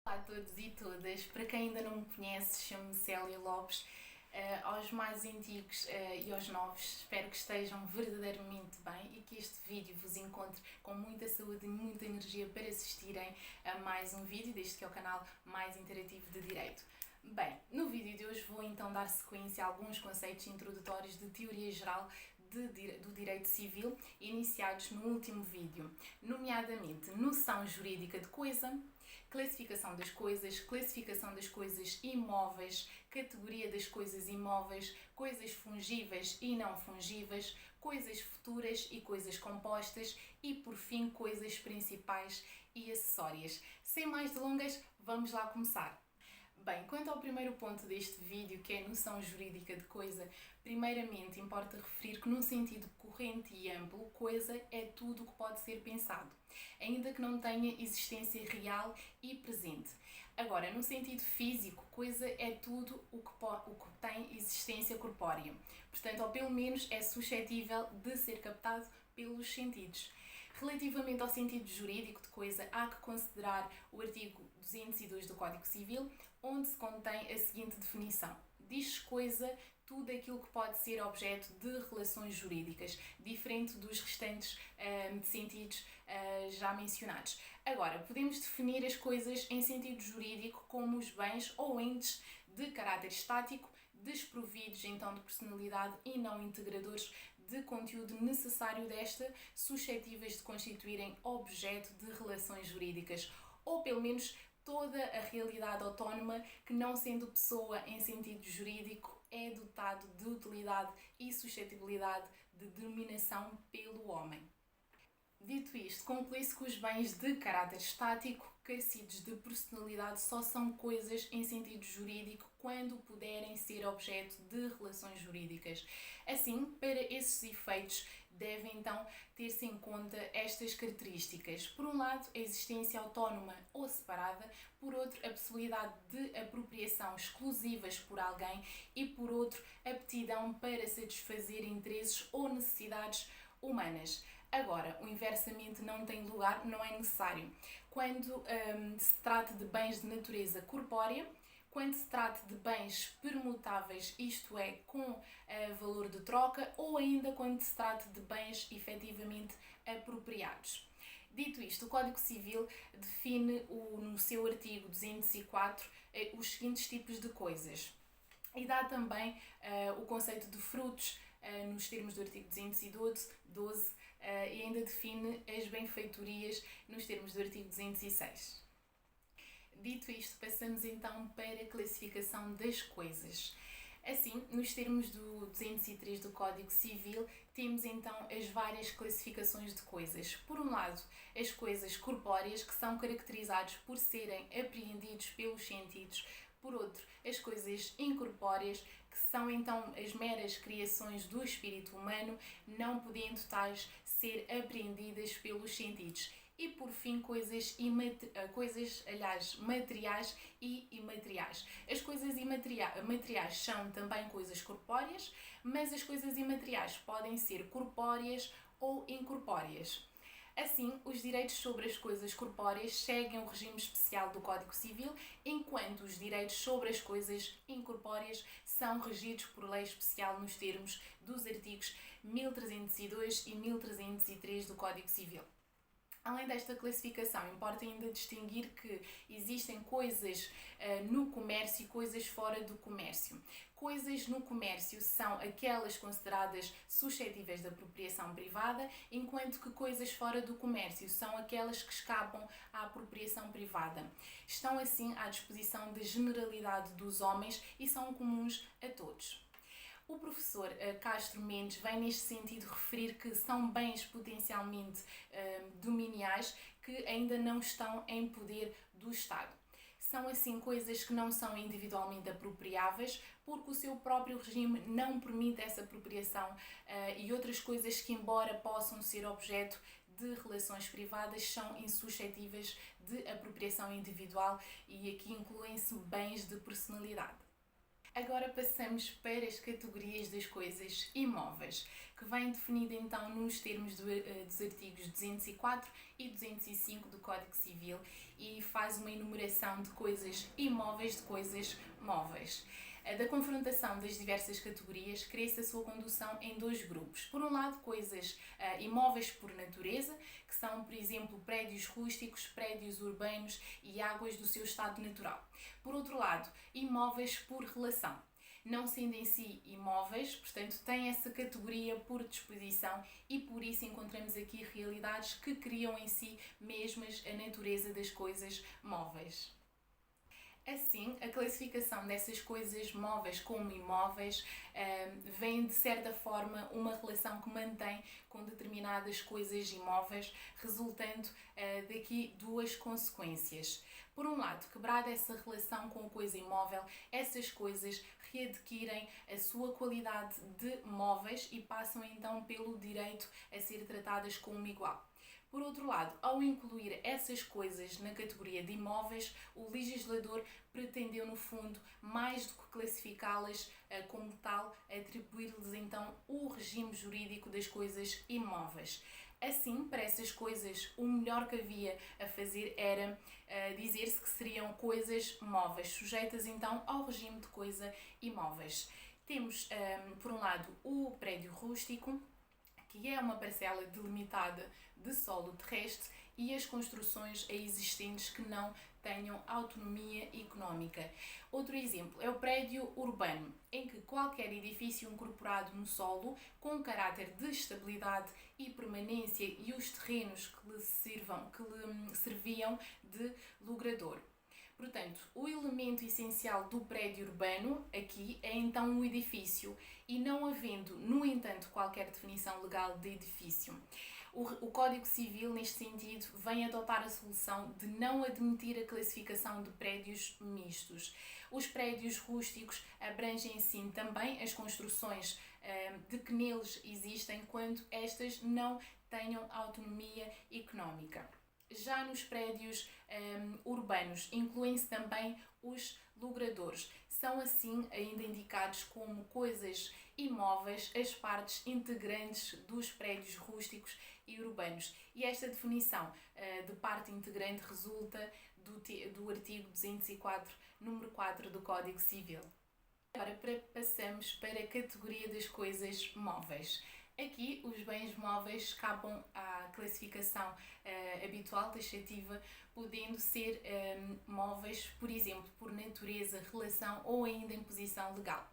Olá a todos e todas, para quem ainda não me conhece, chamo-me Célia Lopes. Aos mais antigos e aos novos, espero que estejam verdadeiramente bem e que este vídeo vos encontre com muita saúde e muita energia para assistirem a mais um vídeo deste que é o canal mais interativo de Direito. Bem, no vídeo de hoje vou então dar sequência a alguns conceitos introdutórios de teoria geral do direito civil iniciados no último vídeo, nomeadamente noção jurídica de coisa, classificação das coisas imóveis, categoria das coisas imóveis, coisas fungíveis e não fungíveis, coisas futuras e coisas compostas e, por fim, coisas principais e acessórias. Sem mais delongas, vamos lá começar. Bem, quanto ao primeiro ponto deste vídeo, que é a noção jurídica de coisa, primeiramente importa referir que, num sentido corrente e amplo, coisa é tudo o que pode ser pensado, ainda que não tenha existência real e presente. Agora, no sentido físico, coisa é tudo o que tem existência corpórea, portanto, ou pelo menos é suscetível de ser captado pelos sentidos. Relativamente ao sentido jurídico de coisa, há que considerar o artigo 202 do Código Civil, onde se contém a seguinte definição: diz coisa tudo aquilo que pode ser objeto de relações jurídicas, diferente dos restantes sentidos já mencionados. Agora, podemos definir as coisas em sentido jurídico como os bens ou entes de caráter estático, desprovidos então de personalidade e não integradores de conteúdo necessário desta, suscetíveis de constituírem objeto de relações jurídicas, ou pelo menos toda a realidade autónoma que, não sendo pessoa em sentido jurídico, é dotado de utilidade e suscetibilidade de denominação pelo homem. Dito isto, conclui-se que os bens de caráter estático, carecidos de personalidade, só são coisas em sentido jurídico quando puderem ser objeto de relações jurídicas. Assim, para esses efeitos, devem então ter-se em conta estas características. Por um lado, a existência autónoma ou separada, por outro, a possibilidade de apropriação exclusivas por alguém e, por outro, a aptidão para satisfazer interesses ou necessidades humanas. Agora, o inversamente não tem lugar, não é necessário. Quando se trata de bens de natureza corpórea, quando se trata de bens permutáveis, isto é, com valor de troca, ou ainda quando se trata de bens efetivamente apropriados. Dito isto, o Código Civil define no seu artigo 204 os seguintes tipos de coisas. E dá também o conceito de frutos nos termos do artigo 212 e ainda define as benfeitorias nos termos do artigo 206. Dito isto, passamos então para a classificação das coisas. Assim, nos termos do 203 do Código Civil, temos então as várias classificações de coisas. Por um lado, as coisas corpóreas, que são caracterizadas por serem apreendidos pelos sentidos. Por outro, as coisas incorpóreas, que são então as meras criações do espírito humano, não podendo tais ser apreendidas pelos sentidos. E por fim, coisas materiais e imateriais. As coisas materiais são também coisas corpóreas, mas as coisas imateriais podem ser corpóreas ou incorpóreas. Assim, os direitos sobre as coisas corpóreas seguem o regime especial do Código Civil, enquanto os direitos sobre as coisas incorpóreas são regidos por lei especial nos termos dos artigos 1302 e 1303 do Código Civil. Além desta classificação, importa ainda distinguir que existem coisas no comércio e coisas fora do comércio. Coisas no comércio são aquelas consideradas suscetíveis de apropriação privada, enquanto que coisas fora do comércio são aquelas que escapam à apropriação privada. Estão assim à disposição da generalidade dos homens e são comuns a todos. O professor Castro Mendes vem neste sentido referir que são bens potencialmente dominiais que ainda não estão em poder do Estado. São assim coisas que não são individualmente apropriáveis porque o seu próprio regime não permite essa apropriação e outras coisas que, embora possam ser objeto de relações privadas, são insuscetíveis de apropriação individual e aqui incluem-se bens de personalidade. Agora passamos para as categorias das coisas imóveis, que vem definida então nos termos dos artigos 204 e 205 do Código Civil e faz uma enumeração de coisas imóveis de coisas móveis. Da confrontação das diversas categorias, cria-se a sua condução em dois grupos. Por um lado, coisas imóveis por natureza, que são, por exemplo, prédios rústicos, prédios urbanos e águas do seu estado natural. Por outro lado, imóveis por relação. Não sendo em si imóveis, portanto, tem essa categoria por disposição e por isso encontramos aqui realidades que criam em si mesmas a natureza das coisas móveis. Assim, a classificação dessas coisas móveis como imóveis vem, de certa forma, uma relação que mantém com determinadas coisas imóveis, resultando daqui duas consequências. Por um lado, quebrada essa relação com a coisa imóvel, essas coisas readquirem a sua qualidade de móveis e passam então pelo direito a ser tratadas como igual. Por outro lado, ao incluir essas coisas na categoria de imóveis, o legislador pretendeu, no fundo, mais do que classificá-las como tal, atribuir-lhes então o regime jurídico das coisas imóveis. Assim, para essas coisas, o melhor que havia a fazer era dizer-se que seriam coisas móveis, sujeitas então ao regime de coisa imóveis. Temos, por um lado, o prédio rústico, que é uma parcela delimitada de solo terrestre, e as construções existentes que não tenham autonomia económica. Outro exemplo é o prédio urbano, em que qualquer edifício incorporado no solo, com caráter de estabilidade e permanência e os terrenos que lhe serviam de logrador. Portanto, o elemento essencial do prédio urbano aqui é então o edifício e não havendo, no entanto, qualquer definição legal de edifício. O Código Civil, neste sentido, vem adotar a solução de não admitir a classificação de prédios mistos. Os prédios rústicos abrangem, sim, também as construções de que neles existem quando estas não tenham autonomia económica. Já nos prédios urbanos incluem-se também os logradores. São assim ainda indicados como coisas imóveis as partes integrantes dos prédios rústicos e urbanos. E esta definição de parte integrante resulta do artigo 204, número 4 do Código Civil. Agora passamos para a categoria das coisas móveis. Aqui, os bens móveis escapam à classificação habitual, taxativa, podendo ser móveis, por exemplo, por natureza, relação ou ainda em posição legal.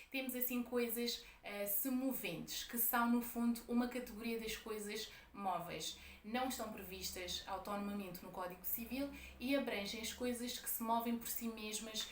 Temos assim coisas semoventes, que são no fundo uma categoria das coisas móveis. Não estão previstas autonomamente no Código Civil e abrangem as coisas que se movem por si mesmas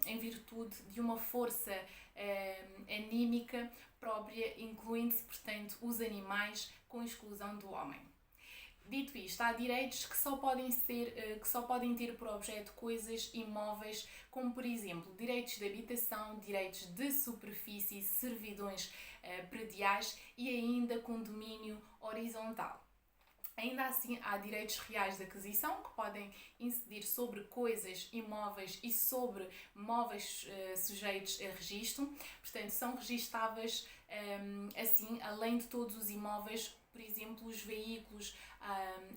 em virtude de uma força anímica própria, incluindo-se, portanto, os animais, com exclusão do homem. Dito isto, há direitos que só podem ter por objeto coisas imóveis, como por exemplo direitos de habitação, direitos de superfície, servidões prediais e ainda condomínio horizontal. Ainda assim, há direitos reais de aquisição que podem incidir sobre coisas imóveis e sobre móveis sujeitos a registro. Portanto, são registáveis assim, além de todos os imóveis, por exemplo, os veículos,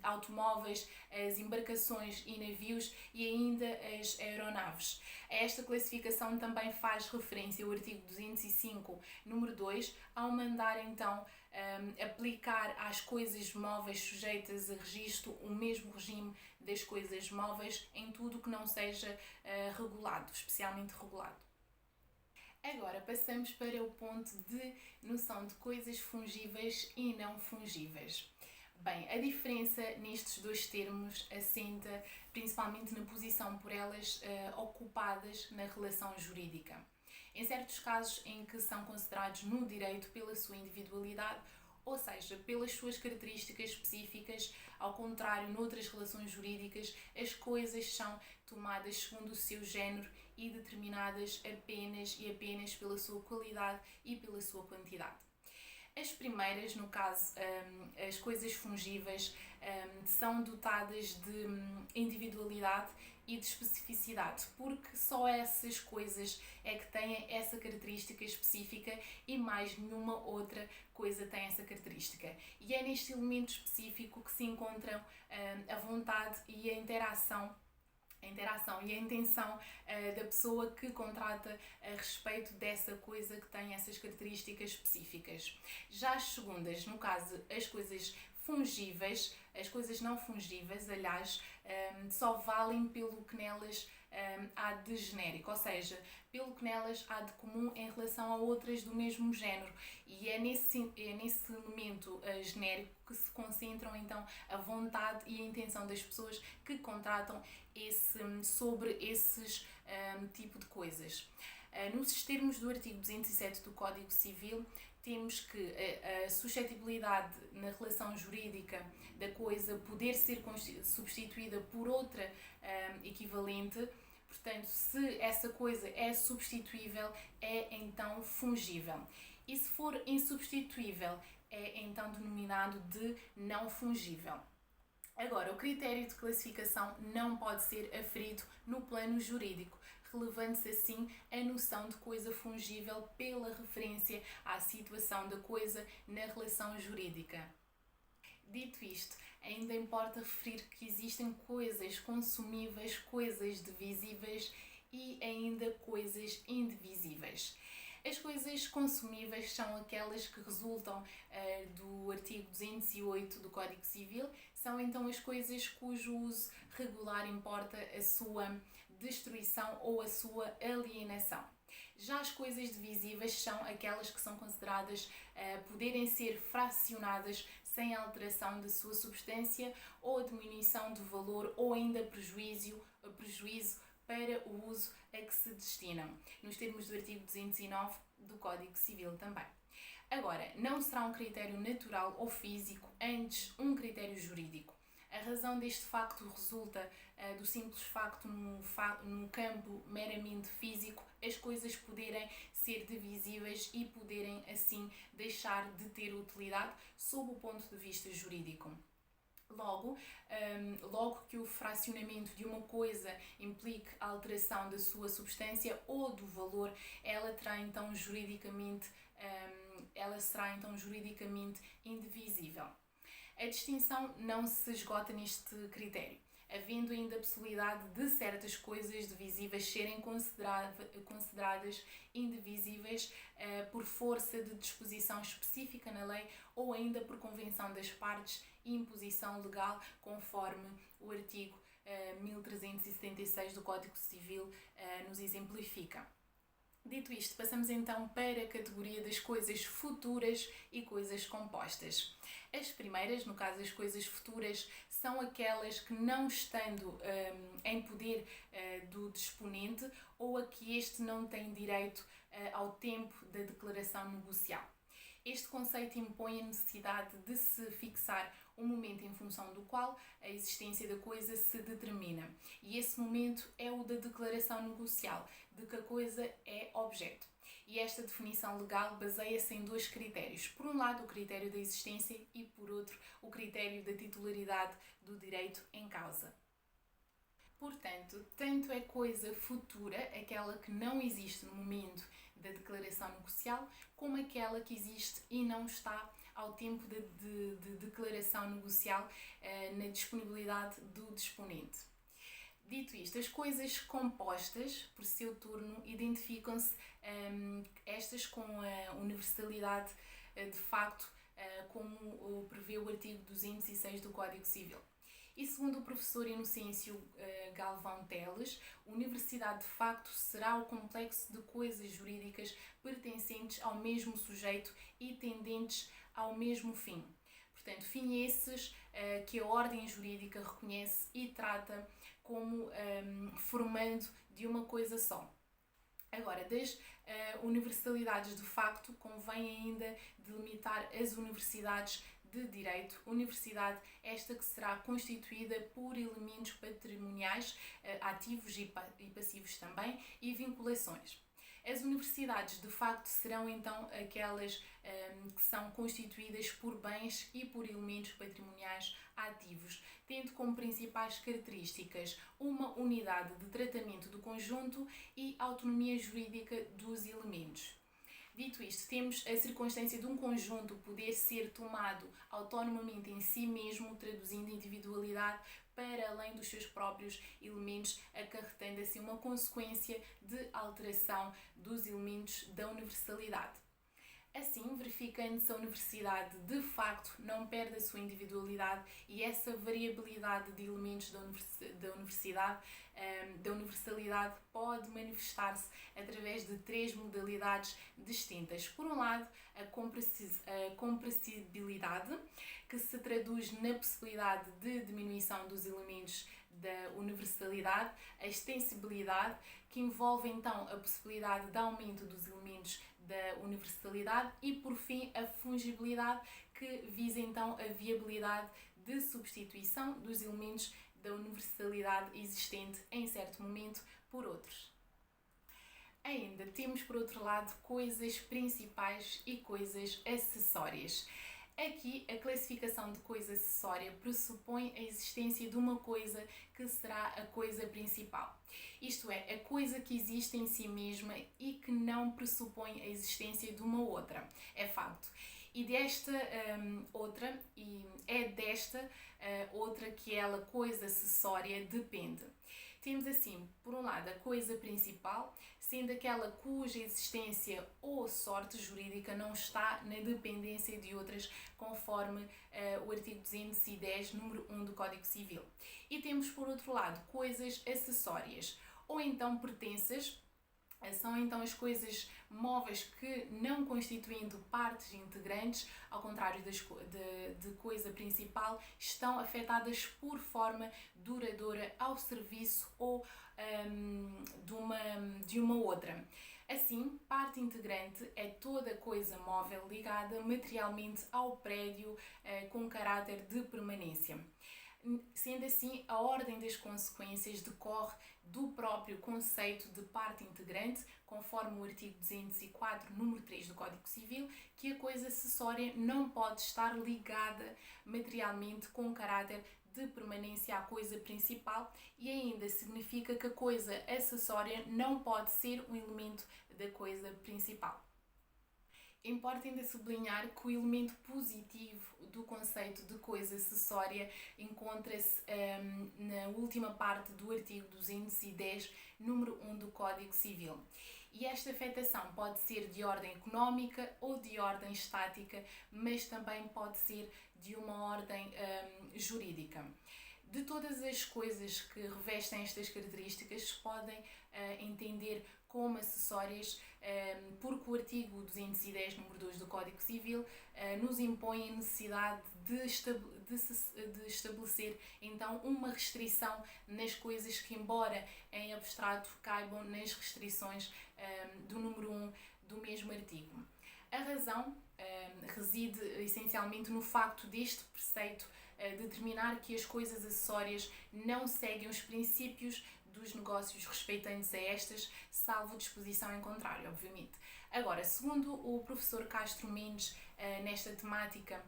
automóveis, as embarcações e navios e ainda as aeronaves. Esta classificação também faz referência ao artigo 205, número 2, ao mandar então aplicar às coisas móveis sujeitas a registro o mesmo regime das coisas móveis em tudo que não seja regulado, especialmente regulado. Agora passamos para o ponto de noção de coisas fungíveis e não fungíveis. Bem, a diferença nestes dois termos assenta principalmente na posição por elas ocupadas na relação jurídica. Em certos casos em que são considerados no direito pela sua individualidade, ou seja, pelas suas características específicas, ao contrário, noutras relações jurídicas, as coisas são tomadas segundo o seu género e determinadas apenas pela sua qualidade e pela sua quantidade. As primeiras, no caso, as coisas fungíveis, são dotadas de individualidade e de especificidade, porque só essas coisas é que têm essa característica específica e mais nenhuma outra coisa tem essa característica. E é neste elemento específico que se encontram a vontade e a interação e a intenção da pessoa que contrata a respeito dessa coisa que tem essas características específicas. Já as segundas, no caso, as coisas fungíveis, as coisas não fungíveis, aliás, só valem pelo que nelas há de genérico, ou seja, pelo que nelas há de comum em relação a outras do mesmo género. E é nesse elemento genérico que se concentram então a vontade e a intenção das pessoas que contratam sobre esses tipo de coisas. Nos termos do artigo 207 do Código Civil, temos que a suscetibilidade na relação jurídica da coisa poder ser substituída por outra equivalente. Portanto, se essa coisa é substituível, é então fungível. E se for insubstituível, é então denominado de não fungível. Agora, o critério de classificação não pode ser aferido no plano jurídico, relevando-se assim a noção de coisa fungível pela referência à situação da coisa na relação jurídica. Dito isto, ainda importa referir que existem coisas consumíveis, coisas divisíveis e ainda coisas indivisíveis. As coisas consumíveis são aquelas que resultam do artigo 208 do Código Civil, são então as coisas cujo uso regular importa a sua destruição ou a sua alienação. Já as coisas divisíveis são aquelas que são consideradas poderem ser fracionadas sem alteração de sua substância ou diminuição de valor ou ainda prejuízo para o uso a que se destinam, nos termos do artigo 209 do Código Civil também. Agora, não será um critério natural ou físico, antes um critério jurídico. A razão deste facto resulta do simples facto no campo meramente físico, as coisas poderem ser divisíveis e poderem assim deixar de ter utilidade sob o ponto de vista jurídico. Logo que o fracionamento de uma coisa implique a alteração da sua substância ou do valor, ela será então juridicamente indivisível. A distinção não se esgota neste critério, havendo ainda a possibilidade de certas coisas divisíveis serem consideradas indivisíveis por força de disposição específica na lei ou ainda por convenção das partes e imposição legal, conforme o artigo 1376 do Código Civil nos exemplifica. Dito isto, passamos então para a categoria das coisas futuras e coisas compostas. As primeiras, no caso as coisas futuras, são aquelas que não estando em poder do disponente ou a que este não tem direito ao tempo da declaração negocial. Este conceito impõe a necessidade de se fixar um momento em função do qual a existência da coisa se determina. E esse momento é o da declaração negocial, de que a coisa é objeto. E esta definição legal baseia-se em dois critérios. Por um lado, o critério da existência e, por outro, o critério da titularidade do direito em causa. Portanto, tanto é coisa futura, aquela que não existe no momento da declaração negocial, como aquela que existe e não está ao tempo de declaração negocial na disponibilidade do disponente. Dito isto, as coisas compostas, por seu turno, identificam-se estas com a universalidade de facto, como prevê o artigo 206 do Código Civil. E segundo o professor Inocêncio Galvão Teles, universidade de facto será o complexo de coisas jurídicas pertencentes ao mesmo sujeito e tendentes ao mesmo fim. Portanto, fim esses que a ordem jurídica reconhece e trata como formando de uma coisa só. Agora, das universalidades de facto, convém ainda delimitar as universidades de direito, universidade esta que será constituída por elementos patrimoniais, ativos e passivos também, e vinculações. As universidades, de facto, serão então aquelas que são constituídas por bens e por elementos patrimoniais ativos, tendo como principais características uma unidade de tratamento do conjunto e autonomia jurídica dos elementos. Dito isto, temos a circunstância de um conjunto poder ser tomado autonomamente em si mesmo, traduzindo individualidade para além dos seus próprios elementos, acarretando assim uma consequência de alteração dos elementos da universalidade. Assim, verificando-se a universidade de facto não perde a sua individualidade e essa variabilidade de elementos da universidade, da universalidade, pode manifestar-se através de três modalidades distintas. Por um lado, a compressibilidade, que se traduz na possibilidade de diminuição dos elementos da universalidade, a extensibilidade, que envolve então a possibilidade de aumento dos elementos da universalidade, e por fim a fungibilidade, que visa então a viabilidade de substituição dos elementos da universalidade existente em certo momento por outros. Ainda temos, por outro lado, coisas principais e coisas acessórias. Aqui, a classificação de coisa acessória pressupõe a existência de uma coisa que será a coisa principal. Isto é, a coisa que existe em si mesma e que não pressupõe a existência de uma outra. É facto. E desta outra, e é desta outra que ela, coisa acessória, depende. Temos assim, por um lado, a coisa principal, sendo aquela cuja existência ou sorte jurídica não está na dependência de outras, conforme o artigo 210, número 1 do Código Civil. E temos, por outro lado, coisas acessórias, ou então pertenças. São então as coisas móveis que, não constituindo partes integrantes, ao contrário de coisa principal, estão afetadas por forma duradoura ao serviço ou de uma outra. Assim, parte integrante é toda coisa móvel ligada materialmente ao prédio com caráter de permanência. Sendo assim, a ordem das consequências decorre do próprio conceito de parte integrante, conforme o artigo 204, número 3 do Código Civil, que a coisa acessória não pode estar ligada materialmente com caráter de permanência à coisa principal, e ainda significa que a coisa acessória não pode ser um elemento da coisa principal. Importa ainda sublinhar que o elemento positivo do conceito de coisa acessória encontra-se na última parte do artigo 210, número 1 do Código Civil. E esta afetação pode ser de ordem económica ou de ordem estática, mas também pode ser de uma ordem jurídica. De todas as coisas que revestem estas características, se podem entender como acessórias, porque o artigo 210, número 2 do Código Civil, nos impõe a necessidade de estabelecer então uma restrição nas coisas que, embora em abstrato, caibam nas restrições do número 1 do mesmo artigo. A razão reside essencialmente no facto deste preceito determinar que as coisas acessórias não seguem os princípios dos negócios respeitantes a estas, salvo disposição em contrário, obviamente. Agora, segundo o professor Castro Mendes, nesta temática,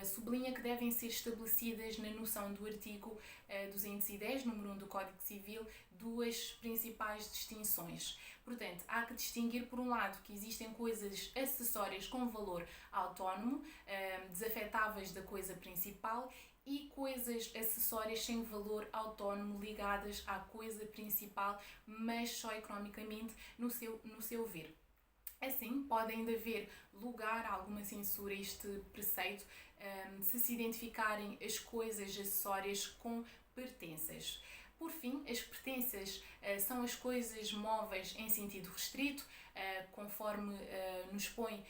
sublinha que devem ser estabelecidas na noção do artigo 210, número 1 do Código Civil, duas principais distinções. Portanto, há que distinguir, por um lado, que existem coisas acessórias com valor autónomo, desafetáveis da coisa principal, e coisas acessórias sem valor autónomo ligadas à coisa principal, mas só economicamente no seu ver. Assim, pode ainda haver lugar a alguma censura a este preceito se identificarem as coisas acessórias com pertenças. Por fim, as pertenças são as coisas móveis em sentido restrito, conforme nos põe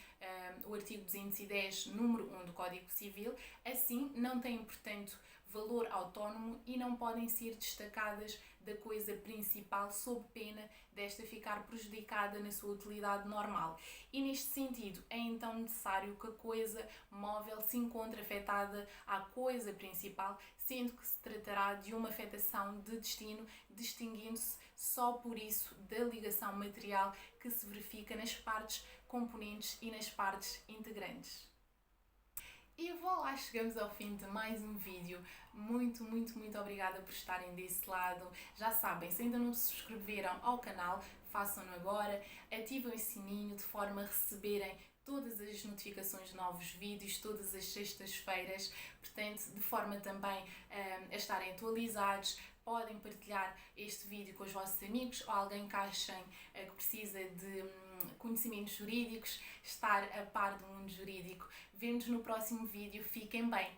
o artigo 210, número 1 do Código Civil. Assim, não têm, portanto, valor autónomo e não podem ser destacadas da coisa principal, sob pena desta ficar prejudicada na sua utilidade normal. E neste sentido, é então necessário que a coisa móvel se encontre afetada à coisa principal, sendo que se tratará de uma afetação de destino, distinguindo-se só por isso da ligação material que se verifica nas partes componentes e nas partes integrantes. E voilà, chegamos ao fim de mais um vídeo. Muito obrigada por estarem desse lado. Já sabem, se ainda não se subscreveram ao canal, façam-no agora. Ativem o sininho de forma a receberem todas as notificações de novos vídeos, todas as sextas-feiras. Portanto, de forma também a estarem atualizados. Podem partilhar este vídeo com os vossos amigos ou alguém que achem que precisa de conhecimentos jurídicos, estar a par do mundo jurídico. Vemo-nos no próximo vídeo. Fiquem bem!